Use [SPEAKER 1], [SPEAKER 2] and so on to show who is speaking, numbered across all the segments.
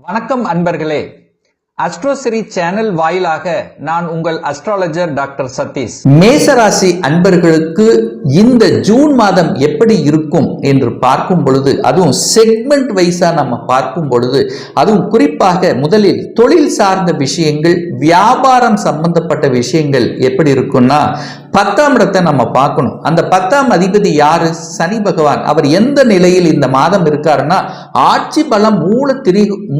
[SPEAKER 1] வணக்கம் அன்பர்களே. அஸ்ட்ரோசிரி சேனல் வாயிலாக நான் உங்கள் அஸ்ட்ராலஜர் டாக்டர் சதீஷ்.
[SPEAKER 2] மேசராசி அன்பர்களுக்கு இந்த ஜூன் மாதம் எப்படி இருக்கும் என்று பார்க்கும் பொழுது, அதுவும் செக்மெண்ட் வைஸா நம்ம பார்க்கும் பொழுது, அதுவும் குறிப்பாக முதலில் தொழில் சார்ந்த விஷயங்கள், வியாபாரம் சம்பந்தப்பட்ட விஷயங்கள் எப்படி இருக்கும்னா, 10ஆம் இடத்தை நம்ம பார்க்கணும். அந்த 10ஆம் அதிபதி யாரு? சனி பகவான். அவர் எந்த நிலையில் இந்த மாதம் இருக்காருன்னா, ஆட்சி பலம்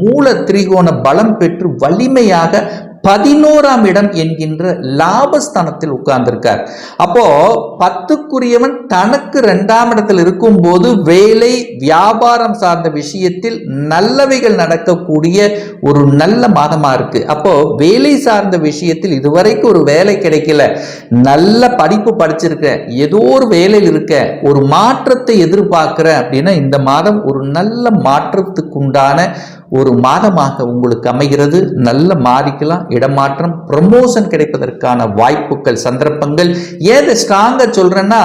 [SPEAKER 2] மூல திரிகோண பலம் பெற்று வலிமையாக 11ஆம் இடம் என்கின்ற லாபஸ்தானத்தில் உட்கார்ந்திருக்கார். அப்போ 10க்குரியவன் தனக்கு 2ஆம் இடத்தில் இருக்கும் போது வேலை வியாபாரம் சார்ந்த விஷயத்தில் நல்லவைகள் நடக்கக்கூடிய ஒரு நல்ல மாதமா இருக்கு. அப்போ வேலை சார்ந்த விஷயத்தில் இதுவரைக்கும் ஒரு வேலை கிடைக்கல, நல்ல படிப்பு படிச்சிருக்க, ஏதோ ஒரு வேலையில் இருக்க, ஒரு மாற்றத்தை எதிர்பார்க்கிற அப்படின்னா இந்த மாதம் ஒரு நல்ல மாற்றத்துக்குண்டான ஒரு மாதமாக உங்களுக்கு அமைகிறது. நல்ல மாறிக்கலாம், இடமாற்றம், ப்ரமோஷன் கிடைப்பதற்கான வாய்ப்புகள், சந்தர்ப்பங்கள். ஏதை ஸ்ட்ராங்கா சொல்றேன்னா,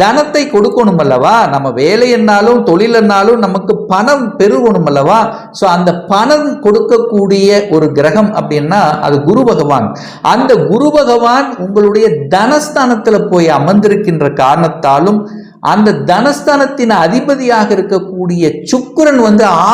[SPEAKER 2] தனத்தை கொடுக்கணும் அல்லவா? நம்ம வேலை என்னாலும் தொழில் என்னாலும் நமக்கு பணம் பெருகணும் அல்லவா? ஸோ அந்த பணம் கொடுக்கக்கூடிய ஒரு கிரகம் அப்படின்னா அது குரு பகவான். அந்த குரு பகவான் உங்களுடைய தனஸ்தானத்துல போய் அமர்ந்திருக்கின்ற காரணத்தாலும், அந்த தனஸ்தானத்தின் அதிபதியாக இருக்கக்கூடிய சுக்கிரன்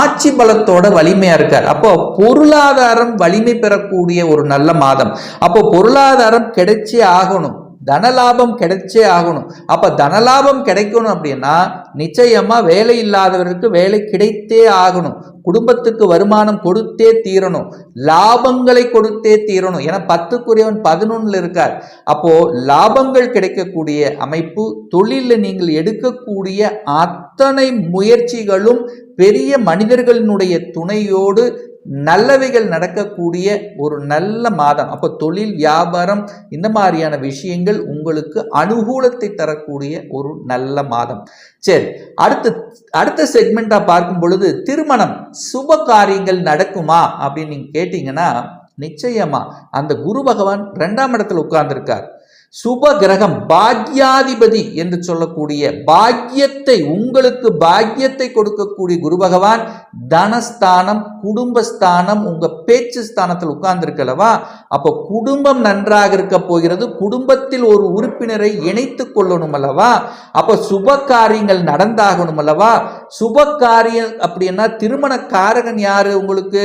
[SPEAKER 2] ஆட்சி பலத்தோட வலிமையா இருக்கார். அப்போ பொருளாதாரம் வலிமை பெறக்கூடிய ஒரு நல்ல மாதம். அப்போ பொருளாதாரம் கிடைச்சே ஆகணும், தனலாபம் கிடைச்சே ஆகணும். அப்ப தனலாபம் கிடைக்கணும் அப்படின்னா நிச்சயமா வேலை இல்லாதவருக்கு வேலை கிடைத்தே ஆகணும், குடும்பத்துக்கு வருமானம் கொடுத்தே தீரணும், லாபங்களை கொடுத்தே தீரணும். ஏன்னா 10க்குரியவன் 11ல் இருக்கார். அப்போ லாபங்கள் கிடைக்கக்கூடிய அமைப்பு, தொழிலில் நீங்கள் எடுக்கக்கூடிய அத்தனை முயற்சிகளும் பெரிய மனிதர்களினுடைய துணையோடு நல்லவைகள் நடக்கக்கூடிய ஒரு நல்ல மாதம். அப்போ தொழில் வியாபாரம் இந்த மாதிரியான விஷயங்கள் உங்களுக்கு அனுகூலத்தை தரக்கூடிய ஒரு நல்ல மாதம். சரி, அடுத்த செக்மெண்டா பார்க்கும் பொழுது, திருமணம் சுப காரியங்கள் நடக்குமா அப்படின்னு நீங்க கேட்டீங்கன்னா, நிச்சயமா அந்த குரு பகவான் 2ஆம் இடத்துல உட்கார்ந்திருக்கார். சுப கிரகம், பாக்யாதிபதி என்று சொல்லக்கூடிய பாக்கியத்தை, உங்களுக்கு பாக்கியத்தை கொடுக்கக்கூடிய குரு பகவான் தனஸ்தானம், குடும்பஸ்தானம், உங்க பேச்சு ஸ்தானத்தில் உட்கார்ந்திருக்கலவா? அப்போ குடும்பம் நன்றாக இருக்க போகிறது. குடும்பத்தில் ஒரு உறுப்பினரை இணைத்துக் கொள்ளணும் அல்லவா? அப்போ சுப காரியங்கள் நடந்தாகணும் அல்லவா? சுப காரியம் அப்படின்னா திருமண காரகன் யாரு? உங்களுக்கு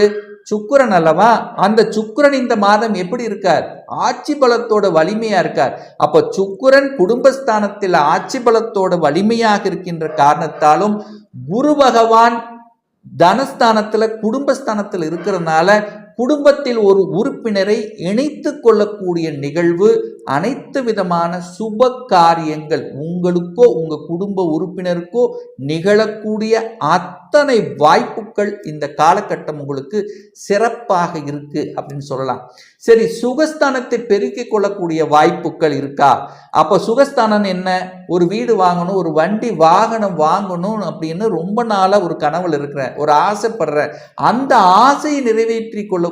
[SPEAKER 2] சுக்கிரன் அல்லவா? அந்த சுக்கிரன் இந்த மாதம் எப்படி இருக்கார்? ஆட்சி பலத்தோட வலிமையா இருக்கார். அப்ப சுக்கிரன் குடும்பஸ்தானத்தில் ஆட்சி பலத்தோட வலிமையாக இருக்கின்ற காரணத்தாலும், குரு பகவான் தனஸ்தானத்துல குடும்பஸ்தானத்தில் இருக்கிறதுனால குடும்பத்தில் ஒரு உறுப்பினரை இணைத்து கொள்ளக்கூடிய நிகழ்வு, அனைத்து விதமான சுப காரியங்கள் உங்களுக்கோ உங்க குடும்ப உறுப்பினருக்கோ நிகழக்கூடிய அத்தனை வாய்ப்புகள் இந்த காலகட்டம் உங்களுக்கு சிறப்பாக இருக்கு அப்படின்னு சொல்லலாம். சரி, சுகஸ்தானத்தை பெருக்கிக் கொள்ளக்கூடிய வாய்ப்புகள் இருக்கா? அப்ப சுகஸ்தானம் என்ன? ஒரு வீடு வாங்கணும், ஒரு வண்டி வாகனம் வாங்கணும் அப்படின்னு ரொம்ப நாளா ஒரு கனவுல இருக்கிற, ஒரு ஆசைப்படுற, அந்த ஆசையை நிறைவேற்றி கொள்ளக்கூடிய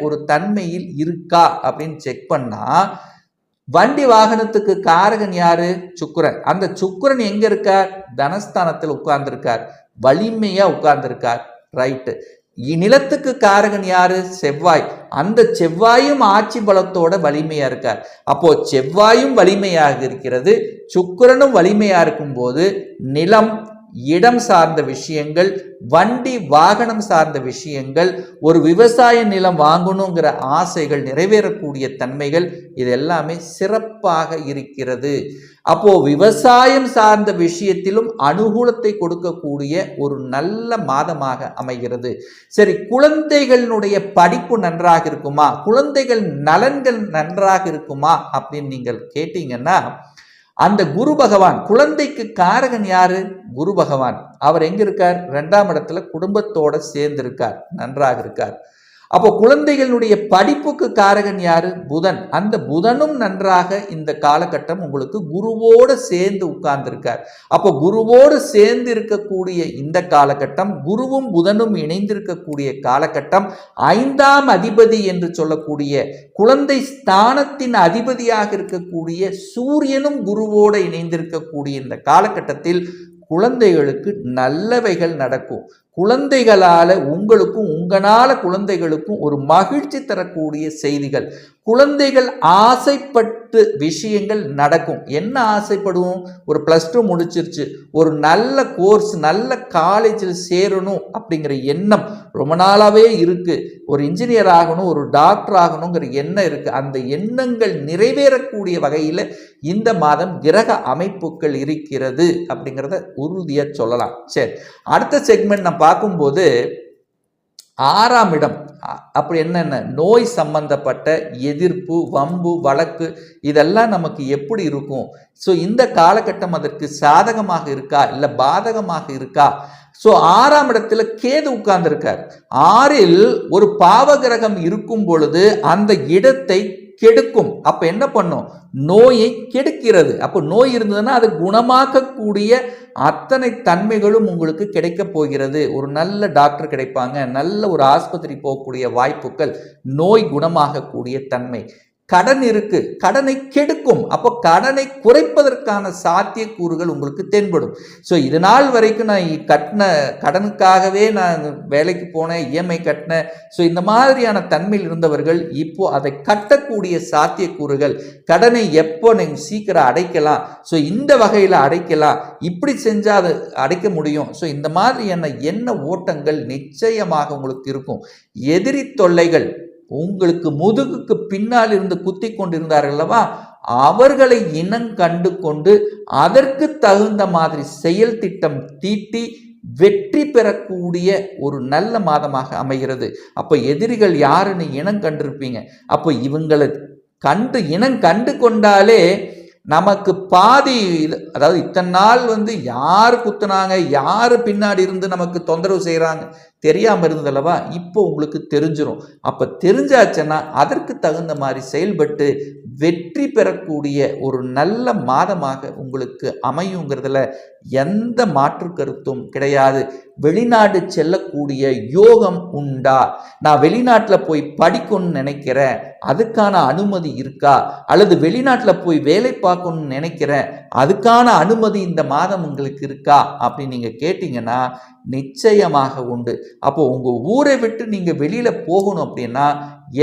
[SPEAKER 2] ஒரு தன்மையில் இருக்கா அப்படின்னு செக் பண்ணா, வண்டி வாகனத்துக்கு காரகன் யாரு? சுக்கிரன். அந்த சுக்கிரன் எங்க இருக்கார்? தனஸ்தானத்தில் உட்கார்ந்திருக்கார், வலிமையா உட்கார்ந்திருக்கார். ரைட்டு. நிலத்துக்கு காரகன் யாரு? செவ்வாய். அந்த செவ்வாயும் ஆட்சி பலத்தோட வலிமையா இருக்கார். அப்போ செவ்வாயும் வலிமையாக இருக்கிறது, சுக்கிரனும் வலிமையா இருக்கும் போது நிலம், இடம் சார்ந்த விஷயங்கள், வண்டி வாகனம் சார்ந்த விஷயங்கள், ஒரு விவசாய நிலம் வாங்கணுங்கிற ஆசைகள் நிறைவேறக்கூடிய தன்மைகள், இது எல்லாமே சிறப்பாக இருக்கிறது. அப்போ விவசாயம் சார்ந்த விஷயத்திலும் அனுகூலத்தை கொடுக்கக்கூடிய ஒரு நல்ல மாதமாக அமைகிறது. சரி, குழந்தைகளுடைய படிப்பு நன்றாக இருக்குமா? குழந்தைகள் நலன்கள் நன்றாக இருக்குமா அப்படின்னு நீங்கள் கேட்டீங்கன்னா, அந்த குரு பகவான், குழந்தைக்கு காரகன் யாரு? குரு பகவான். அவர் எங்க இருக்கார்? 2ஆம் இடத்துல குடும்பத்தோட சேர்ந்து இருக்கார், நன்றாக இருக்கார். அப்போ குழந்தைகளுடைய படிப்புக்கு காரகன் யாரு? புதன். அந்த புதனும் நன்றாக இந்த காலகட்டம் உங்களுக்கு குருவோடு சேர்ந்து உட்கார்ந்திருக்கார். அப்போ குருவோடு சேர்ந்து இருக்கக்கூடிய இந்த காலகட்டம், குருவும் புதனும் இணைந்திருக்கக்கூடிய காலகட்டம், 5ஆம் அதிபதி என்று சொல்லக்கூடிய குழந்தை ஸ்தானத்தின் அதிபதியாக இருக்கக்கூடிய சூரியனும் குருவோடு இணைந்திருக்கக்கூடிய இந்த காலகட்டத்தில் குழந்தைகளுக்கு நல்லவைகள் நடக்கும். குழந்தைகளால் உங்களுக்கும் உங்களால் குழந்தைகளுக்கும் ஒரு மகிழ்ச்சி தரக்கூடிய செய்திகள். குழந்தைகள் ஆசைப்பட்டு விஷயங்கள் நடக்கும். என்ன ஆசைப்படுவோம்? ஒரு +2 முடிச்சிருச்சு, ஒரு நல்ல கோர்ஸ், நல்ல காலேஜில் சேரணும் அப்படிங்கிற எண்ணம் ரொம்ப நாளாகவே இருக்குது. ஒரு இன்ஜினியர் ஆகணும், ஒரு டாக்டர் ஆகணுங்கிற எண்ணம் இருக்குது. அந்த எண்ணங்கள் நிறைவேறக்கூடிய வகையில் இந்த மாதம் கிரக அமைப்புகள் இருக்கிறது அப்படிங்கிறத உறுதியாக சொல்லலாம். சரி, அடுத்த செக்மெண்ட் நான் பார்க்கும்போது 6ஆம் இடம். அப்படி என்னென்ன நோய் சம்பந்தப்பட்ட எதிர்ப்பு, வம்பு, வழக்கு இதெல்லாம் நமக்கு எப்படி இருக்கும்? ஸோ இந்த காலகட்டம் அதற்கு சாதகமாக இருக்கா இல்லை பாதகமாக இருக்கா? ஸோ 6ஆம் இடத்துல கேது உட்கார்ந்துருக்கார். 6இல் ஒரு பாவகிரகம் இருக்கும் பொழுது அந்த இடத்தை கெடுக்கும். அப்ப என்ன பண்ணும்? நோயை கெடுக்கிறது. அப்போ நோய் இருந்ததுன்னா அதை குணமாக்கக்கூடிய அத்தனை தன்மைகளும் உங்களுக்கு கிடைக்க போகிறது. ஒரு நல்ல டாக்டர் கிடைப்பாங்க, நல்ல ஒரு ஆஸ்பத்திரி போகக்கூடிய வாய்ப்புகள், நோய் குணமாகக்கூடிய தன்மை. கடன் இருக்கு, கடனை கெடுக்கும். அப்போ கடனை குறைப்பதற்கான சாத்தியக்கூறுகள் உங்களுக்கு தென்படும். ஸோ இது நாள் வரைக்கும் நான் கட்டின கடனுக்காகவே நான் வேலைக்கு போனேன், இஎம்ஐ கட்டினேன். ஸோ இந்த மாதிரியான தன்மையில் இருந்தவர்கள் இப்போ அதை கட்டக்கூடிய சாத்தியக்கூறுகள், கடனை எப்போ நீங்கள் சீக்கிரம் அடைக்கலாம், ஸோ இந்த வகையில் அடைக்கலாம், இப்படி செஞ்சால் அதை அடைக்க முடியும். ஸோ இந்த மாதிரியான எண்ண ஓட்டங்கள் நிச்சயமாக உங்களுக்கு இருக்கும். எதிரி தொல்லைகள், உங்களுக்கு முதுகுக்கு பின்னால் இருந்து குத்தி கொண்டிருந்தார்கள் அல்லவா, அவர்களை இனம் கண்டு கொண்டு அதற்கு தகுந்த மாதிரி செயல் திட்டம் தீட்டி வெற்றி பெறக்கூடிய ஒரு நல்ல மாதமாக அமைகிறது. அப்போ எதிரிகள் யாருன்னு இனம் கண்டிருப்பீங்க. அப்போ இவங்களை இனம் கண்டு கொண்டாலே நமக்கு பாதி, அதாவது இத்தனை நாள் யார் குத்துனாங்க, யார் பின்னாடி இருந்து நமக்கு தொந்தரவு செய்கிறாங்க தெரியாமல் இருந்ததல்லவா, இப்போ உங்களுக்கு தெரிஞ்சிடும். அப்போ தெரிஞ்சாச்சுன்னா அதற்கு தகுந்த மாதிரி செயல்பட்டு வெற்றி பெறக்கூடிய ஒரு நல்ல மாதமாக உங்களுக்கு அமையுங்கிறதுல எந்த மாற்று கருத்தும் கிடையாது. வெளிநாடு செல்லக்கூடிய யோகம் உண்டா? நான் வெளிநாட்டில் போய் படிக்கணும்னு நினைக்கிறேன், அதுக்கான அனுமதி இருக்கா? அல்லது வெளிநாட்டில் போய் வேலை பார்க்கணும்னு நினைக்கிறேன், அதுக்கான அனுமதி இந்த மாதம் உங்களுக்கு இருக்கா அப்படின்னு நீங்கள் கேட்டிங்கன்னா நிச்சயமாக உண்டு. அப்போ உங்கள் ஊரை விட்டு நீங்கள் வெளியில் போகணும் அப்படின்னா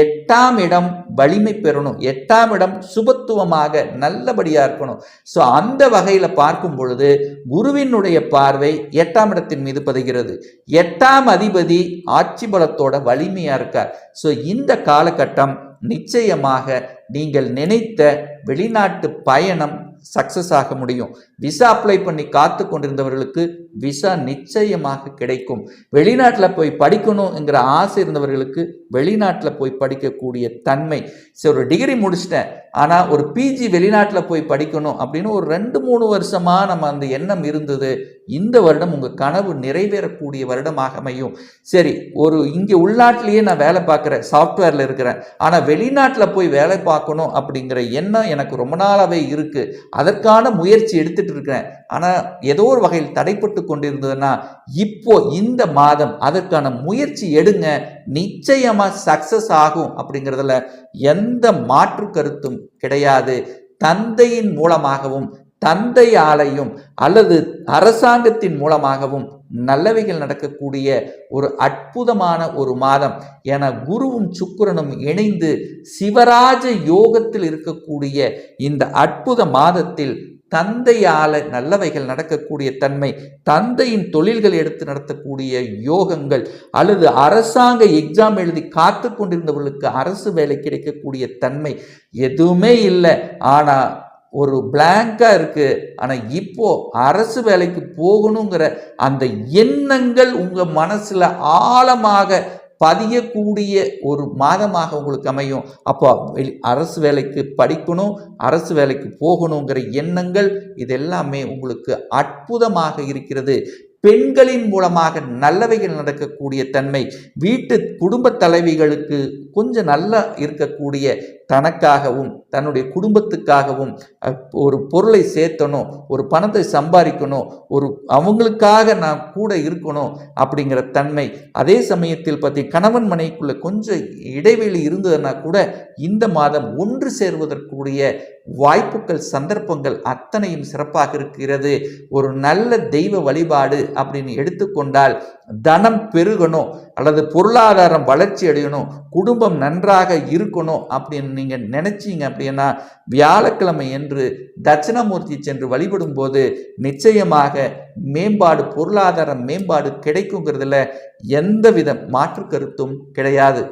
[SPEAKER 2] 8ஆம் இடம் வலிமை பெறணும், 8ஆம் இடம் சுபத்துவமாக நல்லபடியாக இருக்கணும். ஸோ அந்த வகையில் பார்க்கும் பொழுது குருவினுடைய பார்வை 8ஆம் இடத்தின் மீது பதிகிறது. 8ஆம் அதிபதி ஆட்சி பலத்தோட வலிமையாக இருக்கார். ஸோ இந்த காலகட்டம் நிச்சயமாக நீங்கள் நினைத்த வெளிநாட்டு பயணம் சக்சஸ் ஆக முடியும். விசா அப்ளை பண்ணி காத்து கொண்டிருந்தவர்களுக்கு விசா நிச்சயமாக கிடைக்கும். வெளிநாட்டில் போய் படிக்கணுங்கிற ஆசை இருந்தவர்களுக்கு வெளிநாட்டில் போய் படிக்கக்கூடிய தன்மை. சரி, ஒரு டிகிரி முடிச்சிட்டேன், ஆனால் ஒரு பிஜி வெளிநாட்டில் போய் படிக்கணும் அப்படின்னு ஒரு 2-3 வருஷமாக நம்ம அந்த எண்ணம் இருந்தது. இந்த வருடம் உங்கள் கனவு நிறைவேறக்கூடிய வருடமாக அமையும். சரி, ஒரு இங்கே உள்நாட்டிலேயே நான் வேலை பார்க்குறேன், சாஃப்ட்வேரில் இருக்கிறேன், ஆனால் வெளிநாட்டில் போய் வேலை பார்க்கணும் அப்படிங்கிற எண்ணம் எனக்கு ரொம்ப நாளாகவே இருக்குது. அதற்கான முயற்சி எடுத்துட்டு இருக்கிறேன், ஆனால் ஏதோ ஒரு வகையில் தடைப்பட்டு கொண்டிருந்ததுன்னா இப்போ இந்த மாதம் அதற்கான முயற்சி எடுங்க, நிச்சயமா சக்சஸ் ஆகும் அப்படிங்கிறதுல எந்த மாற்று கருத்தும் கிடையாது. தந்தையின் மூலமாகவும் தந்தையாலையும் அல்லது அரசாங்கத்தின் மூலமாகவும் நல்லவைகள் நடக்கக்கூடிய ஒரு அற்புதமான ஒரு மாதம். என குருவும் சுக்கிரனும் இணைந்து சிவராஜ யோகத்தில் இருக்கக்கூடிய இந்த அற்புத மாதத்தில் தந்தையால நல்லவைகள் நடக்கக்கூடிய தன்மை, தந்தையின் தொழில்கள் எடுத்து நடத்தக்கூடிய யோகங்கள், அல்லது அரசாங்க எக்ஸாம் எழுதி காத்து கொண்டிருந்தவர்களுக்கு அரசு வேலை கிடைக்கக்கூடிய தன்மை எதுவுமே இல்லை. ஆனா ஒரு பிளாங்கா இருக்கு. ஆனா இப்போ அரசு வேலைக்கு போகணுங்கிற அந்த எண்ணங்கள் உங்க மனசுல ஆழமாக பதியக்கூடிய ஒரு மாதமாக உங்களுக்கு அமையும். அப்போ அரசு வேலைக்கு படிக்கணும், அரசு வேலைக்கு போகணுங்கிற எண்ணங்கள் இது எல்லாமே உங்களுக்கு அற்புதமாக இருக்கிறது. பெண்களின் மூலமாக நல்லவைகள் நடக்கக்கூடிய தன்மை, வீட்டு குடும்ப தலைவிகளுக்கு கொஞ்சம் நல்லா இருக்கக்கூடிய, தனக்காகவும் தன்னுடைய குடும்பத்துக்காகவும் ஒரு பொருளை சேர்த்தணும், ஒரு பணத்தை சம்பாதிக்கணும், ஒரு அவங்களுக்காக நான் கூட இருக்கணும் அப்படிங்கிற தன்மை. அதே சமயத்தில் கணவன் மனைவிக்குள்ள கொஞ்சம் இடைவெளி இருந்ததுன்னா கூட இந்த மாதம் ஒன்று சேர்வதற்குரிய வாய்ப்புகள், சந்தர்ப்பங்கள் அத்தனையும் சிறப்பாக இருக்கிறது. ஒரு நல்ல தெய்வ வழிபாடு அப்படின்னு எடுத்துக்கொண்டால் தனம் பெருகணும் அல்லது பொருளாதாரம் வளர்ச்சி அடையணும், குடும்பம் நன்றாக இருக்கணும் அப்படின்னு நீங்க நினைச்சீங்க அப்படின்னா வியாழக்கிழமை என்று தட்சிணாமூர்த்தி சென்று வழிபடும் போது நிச்சயமாக மேம்பாடு, பொருளாதார மேம்பாடு கிடைக்குங்கிறதுல எந்தவித மாற்று கருத்தும் கிடையாது.